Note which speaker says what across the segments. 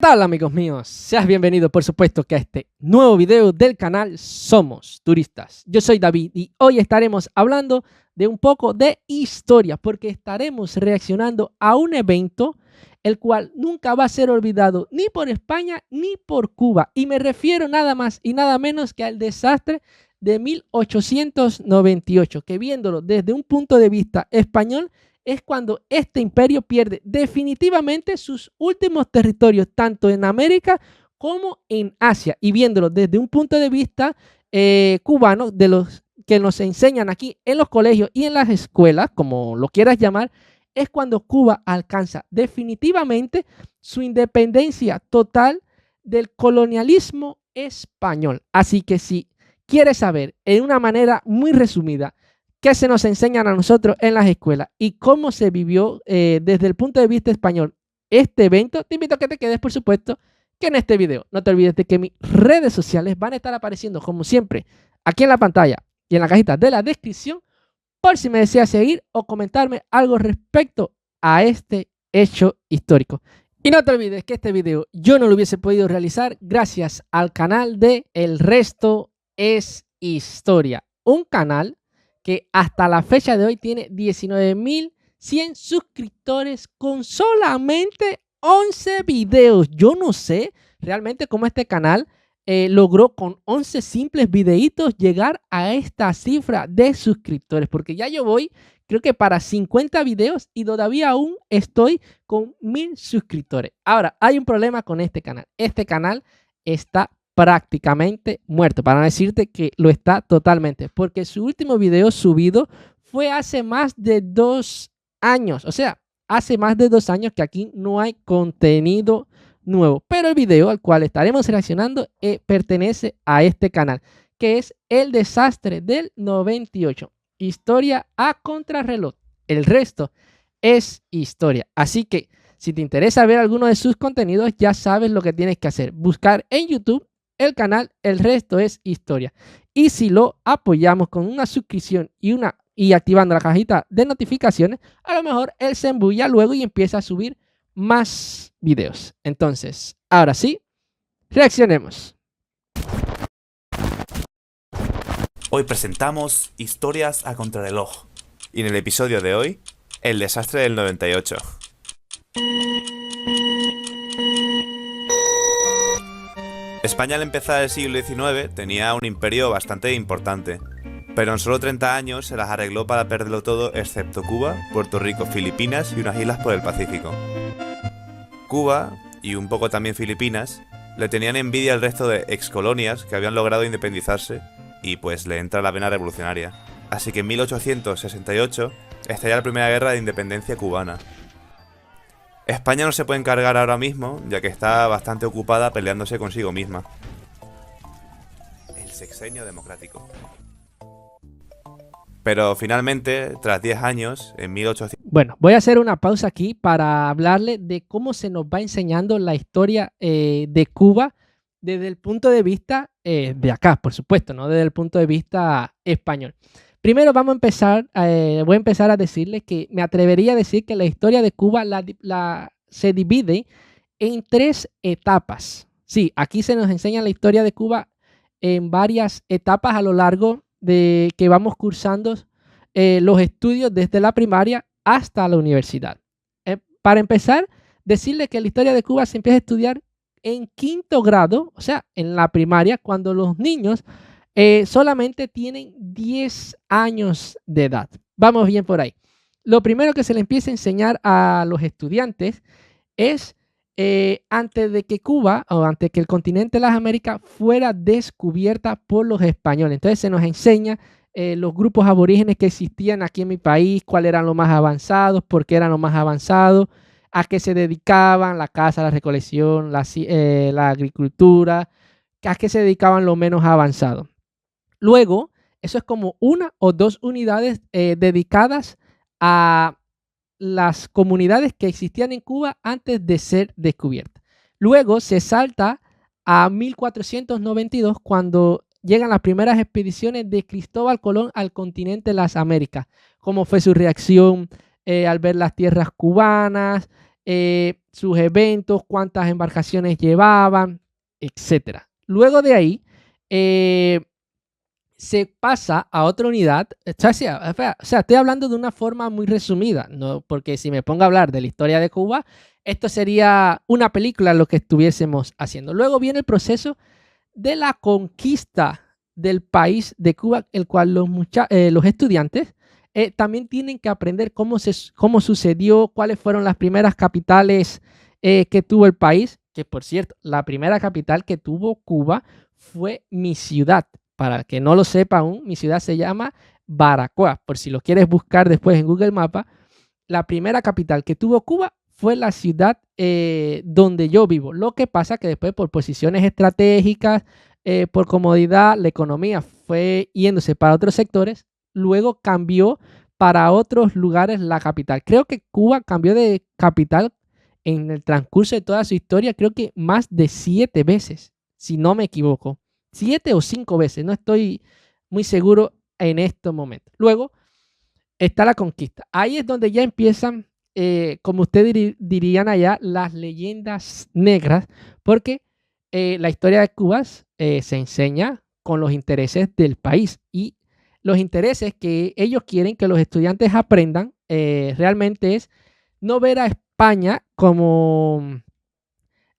Speaker 1: tal, amigos míos? Seas bienvenido, por supuesto, que a este nuevo video del canal Somos Turistas. Yo soy David y hoy estaremos hablando de un poco de historia, porque estaremos reaccionando a un evento el cual nunca va a ser olvidado ni por España ni por Cuba. Y me refiero nada más y nada menos que al desastre de 1898, que viéndolo desde un punto de vista español, es cuando este imperio pierde definitivamente sus últimos territorios, tanto en América como en Asia. Y viéndolo desde un punto de vista cubano, de los que nos enseñan aquí en los colegios y en las escuelas, como lo quieras llamar, es cuando Cuba alcanza definitivamente su independencia total del colonialismo español. Así que si quieres saber en una manera muy resumida qué se nos enseñan a nosotros en las escuelas y cómo se vivió desde el punto de vista español este evento, te invito a que te quedes, por supuesto, que en este video. No te olvides de que mis redes sociales van a estar apareciendo, como siempre, aquí en la pantalla y en la cajita de la descripción, por si me deseas seguir o comentarme algo respecto a este hecho histórico. Y no te olvides que este video yo no lo hubiese podido realizar gracias al canal de El Resto es Historia, un canal que hasta la fecha de hoy tiene 19.100 suscriptores con solamente 11 videos. Yo no sé realmente cómo este canal logró con 11 simples videitos llegar a esta cifra de suscriptores, porque ya yo voy, creo que para 50 videos y todavía aún estoy con 1000 suscriptores. Ahora, hay un problema con este canal. Este canal está prácticamente muerto, para no decirte que lo está totalmente, porque su último video subido fue hace más de 2 años, o sea, hace más de 2 años que aquí no hay contenido nuevo, pero el video al cual estaremos reaccionando pertenece a este canal, que es el desastre del 98, historia a contrarreloj. El resto es historia, así que si te interesa ver alguno de sus contenidos, ya sabes lo que tienes que hacer, buscar en YouTube el canal El Resto es Historia. Y si lo apoyamos con una suscripción y activando la cajita de notificaciones, a lo mejor él se embulla luego y empieza a subir más videos. Entonces, ahora sí, reaccionemos.
Speaker 2: Hoy presentamos Historias a contrarreloj. Y en el episodio de hoy, el desastre del 98. España al empezar el siglo XIX tenía un imperio bastante importante, pero en solo 30 años se las arregló para perderlo todo excepto Cuba, Puerto Rico, Filipinas y unas islas por el Pacífico. Cuba, y un poco también Filipinas, le tenían envidia al resto de excolonias que habían logrado independizarse y pues le entra la vena revolucionaria. Así que en 1868 estalla la primera guerra de independencia cubana. España no se puede encargar ahora mismo, ya que está bastante ocupada peleándose consigo misma. El sexenio democrático. Pero finalmente, tras 10 años, en 1800...
Speaker 1: Bueno, voy a hacer una pausa aquí para hablarle de cómo se nos va enseñando la historia de Cuba desde el punto de vista de acá, por supuesto, no desde el punto de vista español. Primero voy a empezar a decirles que me atrevería a decir que la historia de Cuba se divide en 3 etapas. Sí, aquí se nos enseña la historia de Cuba en varias etapas a lo largo de que vamos cursando los estudios desde la primaria hasta la universidad. Para empezar, decirles que la historia de Cuba se empieza a estudiar en 5º grado, o sea, en la primaria, cuando los niños solamente tienen 10 años de edad. Vamos bien por ahí. Lo primero que se le empieza a enseñar a los estudiantes es antes de que Cuba o antes que el continente de las Américas fuera descubierta por los españoles. Entonces se nos enseña los grupos aborígenes que existían aquí en mi país, cuáles eran los más avanzados, por qué eran los más avanzados, a qué se dedicaban, la caza, la recolección, la agricultura, a qué se dedicaban los menos avanzados. Luego, eso es como 1 o 2 unidades dedicadas a las comunidades que existían en Cuba antes de ser descubiertas. Luego se salta a 1492 cuando llegan las primeras expediciones de Cristóbal Colón al continente de las Américas. Cómo fue su reacción al ver las tierras cubanas, sus eventos, cuántas embarcaciones llevaban, etc. Luego de ahí se pasa a otra unidad. O sea, estoy hablando de una forma muy resumida, ¿no? Porque si me pongo a hablar de la historia de Cuba, esto sería una película lo que estuviésemos haciendo. Luego viene el proceso de la conquista del país de Cuba, el cual los estudiantes también tienen que aprender cómo sucedió, cuáles fueron las primeras capitales que tuvo el país, que por cierto, la primera capital que tuvo Cuba fue mi ciudad. Para el que no lo sepa aún, mi ciudad se llama Baracoa. Por si lo quieres buscar después en Google Maps, la primera capital que tuvo Cuba fue la ciudad donde yo vivo. Lo que pasa que después por posiciones estratégicas, por comodidad, la economía fue yéndose para otros sectores. Luego cambió para otros lugares la capital. Creo que Cuba cambió de capital en el transcurso de toda su historia, creo que más de 7 veces, si no me equivoco. 7 o 5 veces, no estoy muy seguro en estos momentos. Luego está la conquista. Ahí es donde ya empiezan, como ustedes dirían allá, las leyendas negras, porque la historia de Cuba se enseña con los intereses del país y los intereses que ellos quieren que los estudiantes aprendan realmente es no ver a España como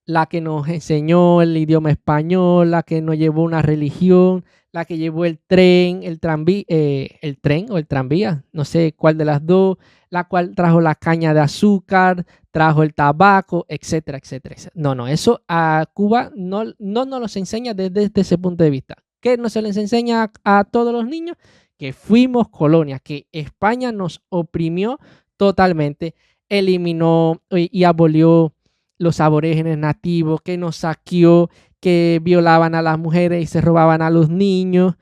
Speaker 1: la que nos enseñó el idioma español, la que nos llevó una religión, la que llevó el tren, el tren o el tranvía, no sé cuál de las dos, la cual trajo la caña de azúcar, trajo el tabaco, etcétera, etcétera, etcétera. No, eso a Cuba no nos los enseña desde ese punto de vista. ¿Qué no se les enseña a todos los niños? Que fuimos colonia, que España nos oprimió totalmente, eliminó y abolió los aborígenes nativos, que nos saqueó, que violaban a las mujeres y se robaban a los niños.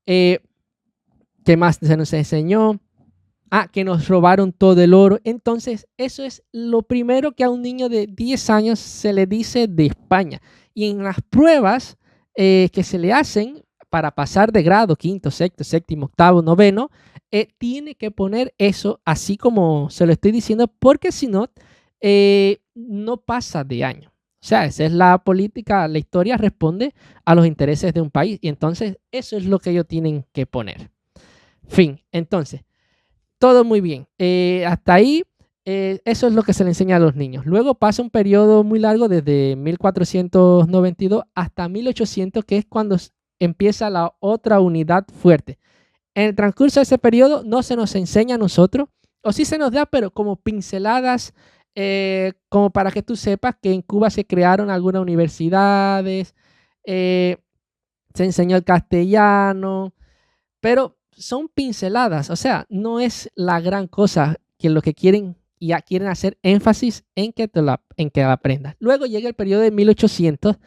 Speaker 1: ¿Qué más se nos enseñó? Que nos robaron todo el oro. Entonces, eso es lo primero que a un niño de 10 años se le dice de España. Y en las pruebas que se le hacen para pasar de grado, quinto, sexto, séptimo, octavo, noveno, tiene que poner eso así como se lo estoy diciendo, porque si no, no pasa de año. O sea, esa es la política, la historia responde a los intereses de un país y entonces eso es lo que ellos tienen que poner. Fin, entonces, todo muy bien. Hasta ahí, eso es lo que se le enseña a los niños. Luego pasa un periodo muy largo desde 1492 hasta 1800, que es cuando empieza la otra unidad fuerte. En el transcurso de ese periodo no se nos enseña a nosotros, o sí se nos da, pero como pinceladas, como para que tú sepas que en Cuba se crearon algunas universidades, se enseñó el castellano, pero son pinceladas, o sea, no es la gran cosa que lo que quieren hacer énfasis en que la aprendas. Luego llega el periodo de 1800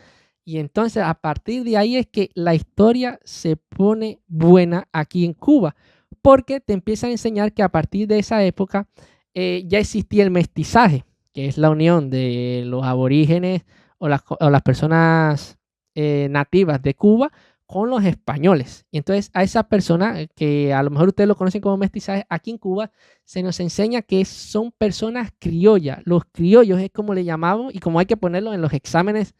Speaker 1: y entonces a partir de ahí es que la historia se pone buena aquí en Cuba, porque te empiezan a enseñar que a partir de esa época ya existía el mestizaje, que es la unión de los aborígenes o las personas nativas de Cuba con los españoles. Y entonces a esas personas, que a lo mejor ustedes lo conocen como mestizaje, aquí en Cuba se nos enseña que son personas criollas. Los criollos es como le llamamos y como hay que ponerlo en los exámenes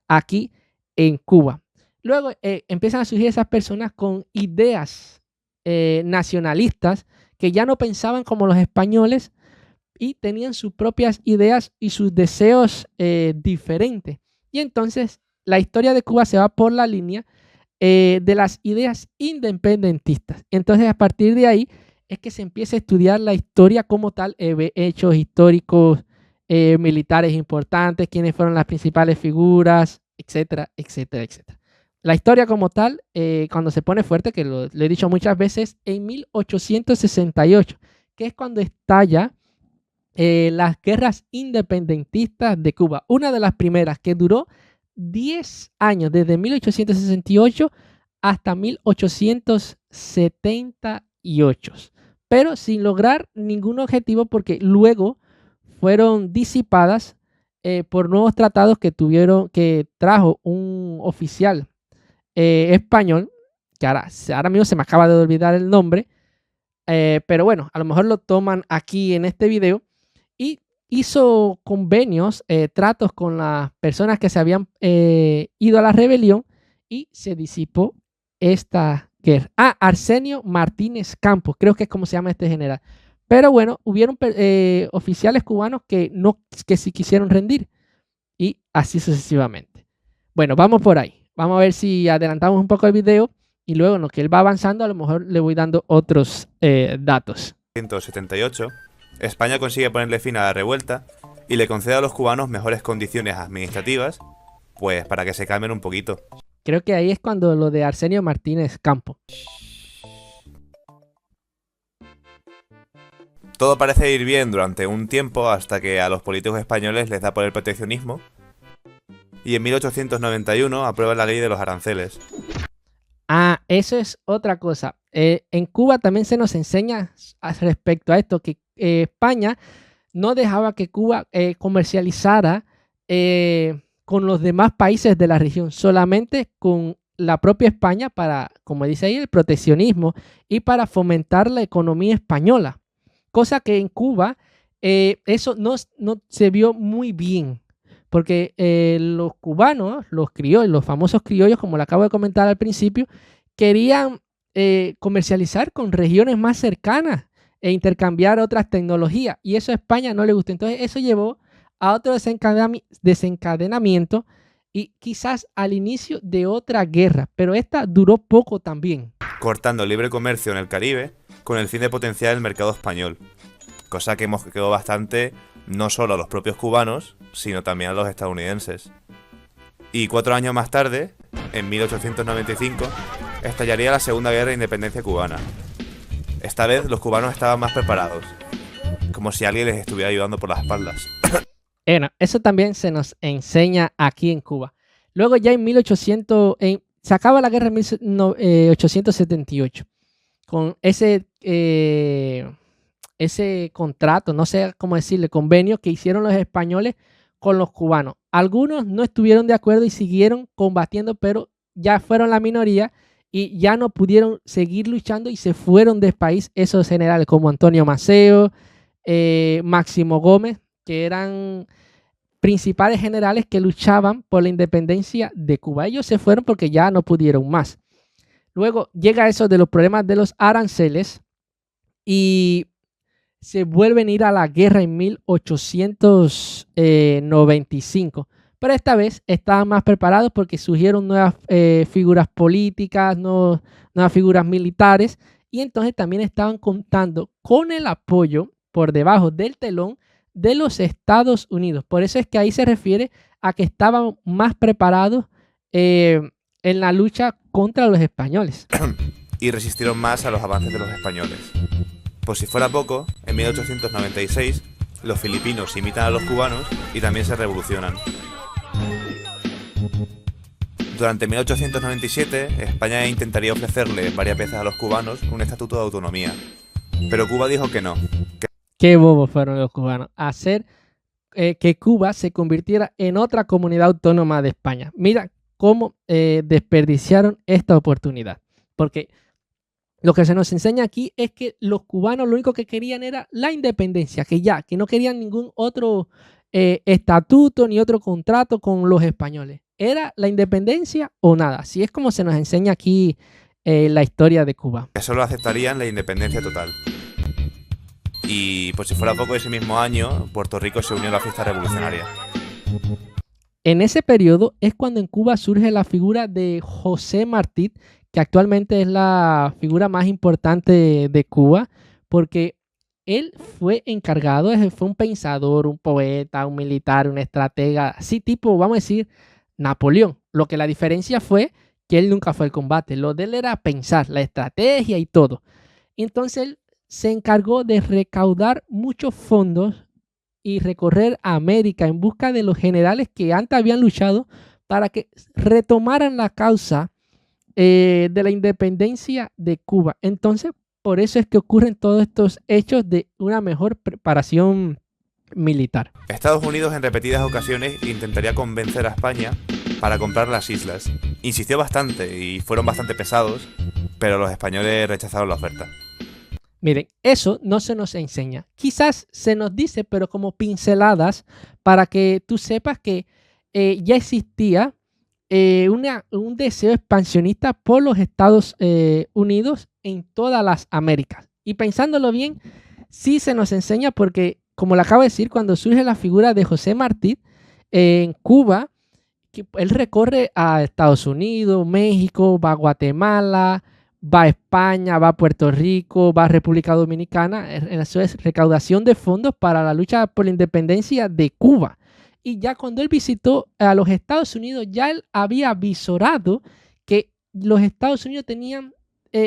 Speaker 1: aquí en Cuba. Luego empiezan a surgir esas personas con ideas nacionalistas que ya no pensaban como los españoles y tenían sus propias ideas y sus deseos diferentes. Y entonces la historia de Cuba se va por la línea de las ideas independentistas. Entonces a partir de ahí es que se empieza a estudiar la historia como tal, hechos históricos militares importantes, quiénes fueron las principales figuras, etcétera, etcétera, etcétera. La historia como tal, cuando se pone fuerte, que lo he dicho muchas veces, en 1868, que es cuando estalla las guerras independentistas de Cuba. Una de las primeras que duró 10 años, desde 1868 hasta 1878, pero sin lograr ningún objetivo porque luego fueron disipadas por nuevos tratados que trajo un oficial español, que ahora mismo se me acaba de olvidar el nombre, pero bueno, a lo mejor lo toman aquí en este video, y hizo convenios, tratos con las personas que se habían ido a la rebelión y se disipó esta guerra. Arsenio Martínez Campos, creo que es como se llama este general. Pero bueno, hubieron oficiales cubanos que sí quisieron rendir y así sucesivamente. Bueno, vamos por ahí. Vamos a ver si adelantamos un poco el video y luego en lo que él va avanzando a lo mejor le voy dando otros datos.
Speaker 2: 1978, España consigue ponerle fin a la revuelta y le concede a los cubanos mejores condiciones administrativas, pues para que se calmen un poquito.
Speaker 1: Creo que ahí es cuando lo de Arsenio Martínez Campos.
Speaker 2: Todo parece ir bien durante un tiempo hasta que a los políticos españoles les da por el proteccionismo y en 1891 aprueban la ley de los aranceles.
Speaker 1: Eso es otra cosa. En Cuba también se nos enseña respecto a esto que España no dejaba que Cuba comercializara con los demás países de la región, solamente con la propia España para, como dice ahí, el proteccionismo y para fomentar la economía española. Cosa que en Cuba eso no se vio muy bien, porque los cubanos, los criollos, los famosos criollos, como lo acabo de comentar al principio, querían comercializar con regiones más cercanas e intercambiar otras tecnologías, y eso a España no le gustó. Entonces eso llevó a otro desencadenamiento y quizás al inicio de otra guerra, pero esta duró poco también.
Speaker 2: Cortando libre comercio en el Caribe con el fin de potenciar el mercado español, cosa que mosqueó bastante no solo a los propios cubanos, sino también a los estadounidenses. Y 4 años más tarde, en 1895, estallaría la Segunda Guerra de Independencia cubana. Esta vez los cubanos estaban más preparados, como si alguien les estuviera ayudando por las espaldas.
Speaker 1: Bueno, eso también se nos enseña aquí en Cuba. Luego ya en se acaba la guerra en 1878 con ese contrato, no sé cómo decirle, convenio que hicieron los españoles con los cubanos. Algunos no estuvieron de acuerdo y siguieron combatiendo, pero ya fueron la minoría y ya no pudieron seguir luchando y se fueron del país esos generales como Antonio Maceo, Máximo Gómez, que eran principales generales que luchaban por la independencia de Cuba. Ellos se fueron porque ya no pudieron más. Luego llega eso de los problemas de los aranceles y se vuelven a ir a la guerra en 1895. Pero esta vez estaban más preparados porque surgieron nuevas figuras políticas, nuevas figuras militares, y entonces también estaban contando con el apoyo por debajo del telón de los Estados Unidos. Por eso es que ahí se refiere a que estaban más preparados en la lucha contra los españoles.
Speaker 2: Y resistieron más a los avances de los españoles. Por si fuera poco, en 1896 los filipinos imitan a los cubanos y también se revolucionan. Durante 1897, España intentaría ofrecerle varias veces a los cubanos un estatuto de autonomía, pero Cuba dijo que no.
Speaker 1: Qué bobos fueron los cubanos. Hacer que Cuba se convirtiera en otra comunidad autónoma de España. Mira cómo desperdiciaron esta oportunidad. Porque lo que se nos enseña aquí es que los cubanos lo único que querían era la independencia, que no querían ningún otro estatuto ni otro contrato con los españoles. Era la independencia o nada. Así es como se nos enseña aquí la historia de Cuba.
Speaker 2: Que solo aceptarían la independencia total. Y por si fuera poco, ese mismo año, Puerto Rico se unió a la fiesta revolucionaria.
Speaker 1: En ese periodo es cuando en Cuba surge la figura de José Martí, que actualmente es la figura más importante de Cuba, porque él fue encargado, fue un pensador, un poeta, un militar, un estratega, así tipo, vamos a decir, Napoleón. Lo que la diferencia fue que él nunca fue al combate, lo de él era pensar, la estrategia y todo. Entonces él se encargó de recaudar muchos fondos y recorrer América en busca de los generales que antes habían luchado para que retomaran la causa de la independencia de Cuba. Entonces, por eso es que ocurren todos estos hechos de una mejor preparación militar.
Speaker 2: Estados Unidos en repetidas ocasiones intentaría convencer a España para comprar las islas. Insistió bastante y fueron bastante pesados, pero los españoles rechazaron la oferta.
Speaker 1: Miren, eso no se nos enseña. Quizás se nos dice, pero como pinceladas, para que tú sepas que ya existía un deseo expansionista por los Estados Unidos en todas las Américas. Y pensándolo bien, sí se nos enseña porque, como le acabo de decir, cuando surge la figura de José Martí en Cuba, él recorre a Estados Unidos, México, va a Guatemala, va a España, va a Puerto Rico, va a República Dominicana. Eso es recaudación de fondos para la lucha por la independencia de Cuba. Y ya cuando él visitó a los Estados Unidos, ya él había visorado que los Estados Unidos tenían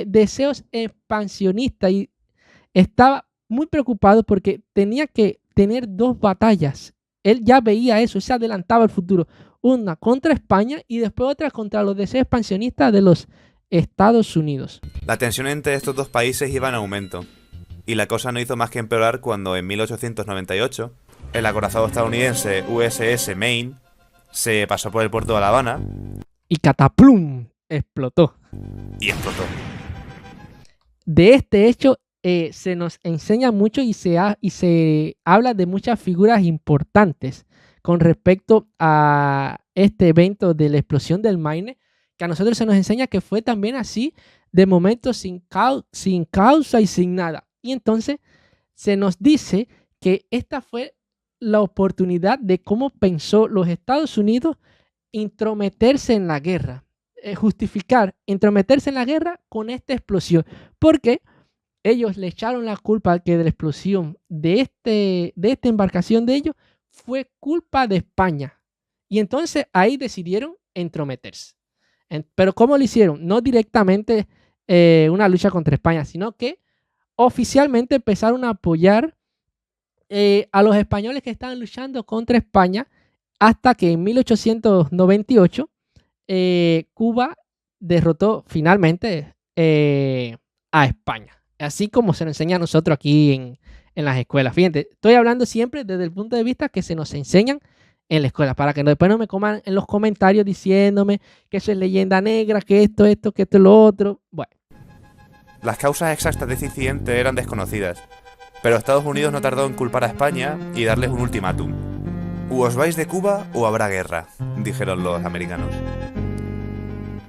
Speaker 1: deseos expansionistas y estaba muy preocupado porque tenía que tener dos batallas. Él ya veía eso, se adelantaba al futuro. Una contra España y después otra contra los deseos expansionistas de los Estados Unidos.
Speaker 2: La tensión entre estos dos países iba en aumento, y la cosa no hizo más que empeorar cuando en 1898 el acorazado estadounidense USS Maine se pasó por el puerto de La Habana
Speaker 1: y cataplum, explotó. De este hecho se nos enseña mucho y se habla de muchas figuras importantes con respecto a este evento de la explosión del Maine, que a nosotros se nos enseña que fue también así, de momento sin causa y sin nada. Y entonces se nos dice que esta fue la oportunidad de cómo pensó los Estados Unidos intrometerse en la guerra, justificar intrometerse en la guerra con esta explosión, porque ellos le echaron la culpa que de la explosión de esta embarcación de ellos fue culpa de España. Y entonces ahí decidieron entrometerse. Pero ¿cómo lo hicieron? No directamente una lucha contra España, sino que oficialmente empezaron a apoyar a los españoles que estaban luchando contra España hasta que en 1898 Cuba derrotó finalmente a España. Así como se nos enseña a nosotros aquí en las escuelas. Fíjate, estoy hablando siempre desde el punto de vista que se nos enseñan en la escuela, para que después no me coman en los comentarios diciéndome que eso es leyenda negra, que esto, que esto, lo otro. Bueno.
Speaker 2: Las causas exactas de este incidente eran desconocidas, pero Estados Unidos no tardó en culpar a España y darles un ultimátum. O os vais de Cuba o habrá guerra, dijeron los americanos.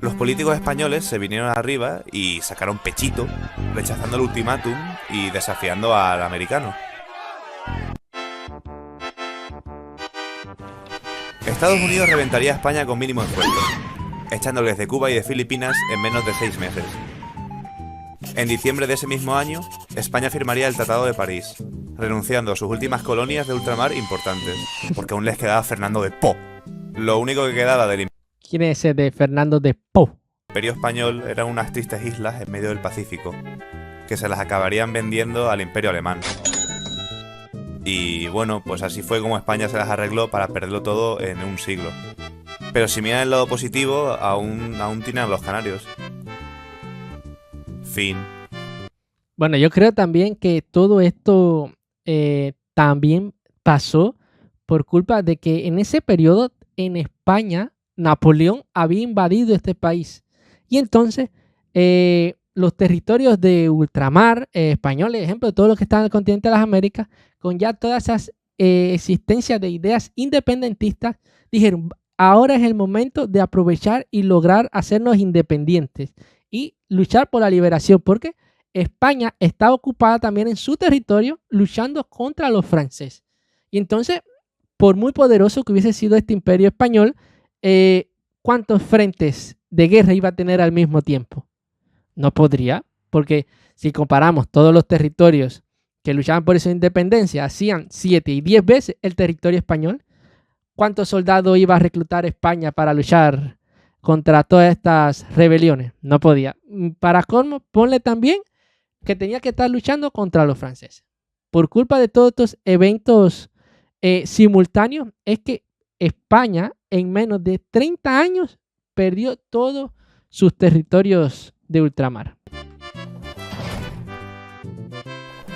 Speaker 2: Los políticos españoles se vinieron arriba y sacaron pechito, rechazando el ultimátum y desafiando al americano. Estados Unidos reventaría a España con mínimo esfuerzo, echándoles de Cuba y de Filipinas en menos de 6 meses. En diciembre de ese mismo año, España firmaría el Tratado de París, renunciando a sus últimas colonias de ultramar importantes, porque aún les quedaba Fernando de Po. Lo único que quedaba del
Speaker 1: ¿Quién es ese de Fernando de Po?
Speaker 2: Imperio español eran unas tristes islas en medio del Pacífico, que se las acabarían vendiendo al Imperio alemán. Y bueno, pues así fue como España se las arregló para perderlo todo en un siglo. Pero si miran el lado positivo, aún tienen los Canarios. Fin.
Speaker 1: Bueno, yo creo también que todo esto también pasó por culpa de que en ese periodo en España Napoleón había invadido este país. Y entonces los territorios de ultramar españoles, ejemplo, todo lo que está en el continente de las Américas, con ya todas esas existencias de ideas independentistas, dijeron, ahora es el momento de aprovechar y lograr hacernos independientes y luchar por la liberación, porque España estaba ocupada también en su territorio luchando contra los franceses. Y entonces, por muy poderoso que hubiese sido este imperio español, ¿cuántos frentes de guerra iba a tener al mismo tiempo? No podría, porque si comparamos todos los territorios que luchaban por su independencia, hacían 7 y 10 veces el territorio español. ¿Cuántos soldados iba a reclutar España para luchar contra todas estas rebeliones? No podía. Para colmo, ponle también que tenía que estar luchando contra los franceses. Por culpa de todos estos eventos simultáneos, es que España en menos de 30 años perdió todos sus territorios de ultramar.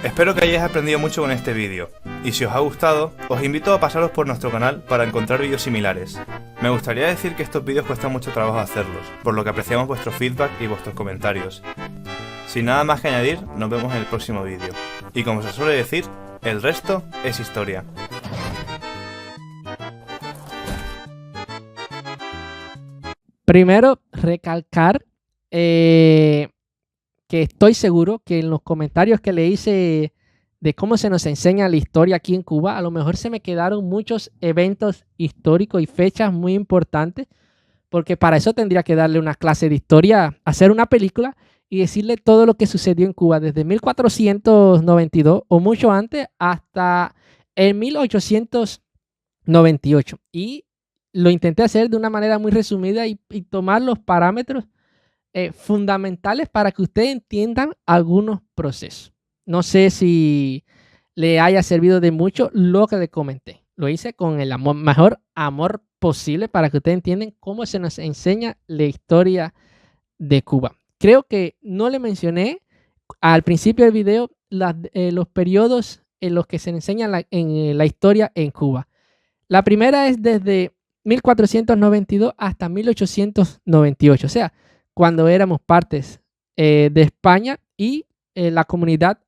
Speaker 2: Espero que hayáis aprendido mucho con este vídeo, y si os ha gustado, os invito a pasaros por nuestro canal para encontrar vídeos similares. Me gustaría decir que estos vídeos cuestan mucho trabajo hacerlos, por lo que apreciamos vuestro feedback y vuestros comentarios.
Speaker 3: Sin nada más que añadir, nos vemos en el próximo vídeo. Y como se suele decir, el resto es historia.
Speaker 1: Primero, recalcar que estoy seguro que en los comentarios que le hice de cómo se nos enseña la historia aquí en Cuba, a lo mejor se me quedaron muchos eventos históricos y fechas muy importantes, porque para eso tendría que darle una clase de historia, hacer una película y decirle todo lo que sucedió en Cuba desde 1492 o mucho antes hasta el 1898. Y lo intenté hacer de una manera muy resumida y tomar los parámetros fundamentales para que ustedes entiendan algunos procesos. No sé si le haya servido de mucho lo que le comenté. Lo hice con el mejor amor posible para que ustedes entiendan cómo se nos enseña la historia de Cuba. Creo que no le mencioné al principio del video los periodos en los que se enseña en la historia en Cuba. La primera es desde 1492 hasta 1898, o sea, cuando éramos partes de España y la comunidad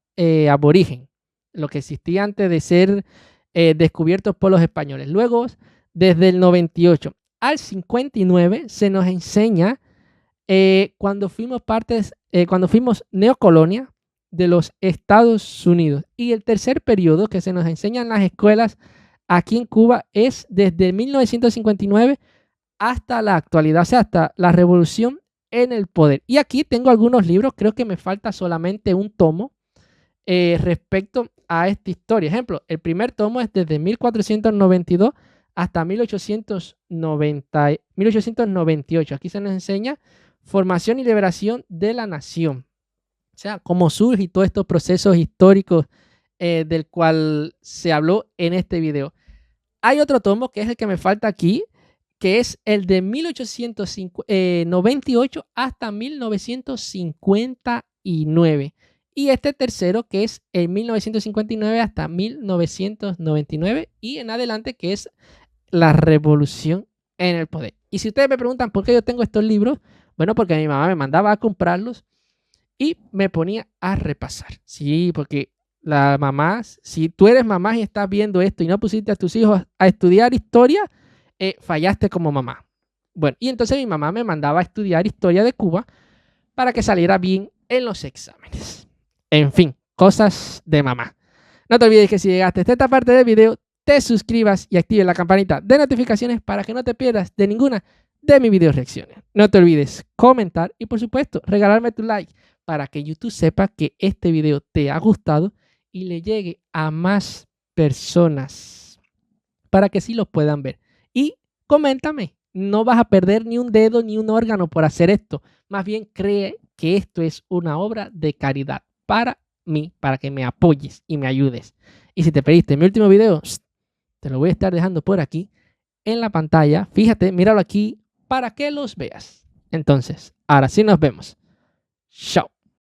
Speaker 1: aborigen, lo que existía antes de ser descubiertos por los españoles. Luego, desde el 98 al 59, se nos enseña cuando fuimos neocolonia de los Estados Unidos. Y el tercer periodo que se nos enseña en las escuelas aquí en Cuba es desde 1959 hasta la actualidad, o sea, hasta la revolución en el poder. Y aquí tengo algunos libros, creo que me falta solamente un tomo respecto a esta historia. Ejemplo, el primer tomo es desde 1492 hasta 1898. Aquí se nos enseña formación y liberación de la nación. O sea, cómo surge y todos estos procesos históricos del cual se habló en este video. Hay otro tomo que es el que me falta aquí, que es el de 1898 hasta 1959. Y este tercero, que es el 1959 hasta 1999 y en adelante, que es la revolución en el poder. Y si ustedes me preguntan por qué yo tengo estos libros, bueno, porque mi mamá me mandaba a comprarlos y me ponía a repasar. Sí, porque la mamá, si tú eres mamá y estás viendo esto y no pusiste a tus hijos a estudiar historia, fallaste como mamá. Bueno, y entonces mi mamá me mandaba a estudiar historia de Cuba para que saliera bien en los exámenes. En fin, cosas de mamá. No te olvides que si llegaste a esta parte del video, te suscribas y actives la campanita de notificaciones para que no te pierdas de ninguna de mis video reacciones. No te olvides comentar y por supuesto regalarme tu like para que YouTube sepa que este video te ha gustado y le llegue a más personas para que sí lo puedan ver. Y coméntame, no vas a perder ni un dedo ni un órgano por hacer esto. Más bien cree que esto es una obra de caridad para mí, para que me apoyes y me ayudes. Y si te perdiste mi último video, te lo voy a estar dejando por aquí en la pantalla. Fíjate, míralo aquí para que los veas. Entonces, ahora sí nos vemos. Chao.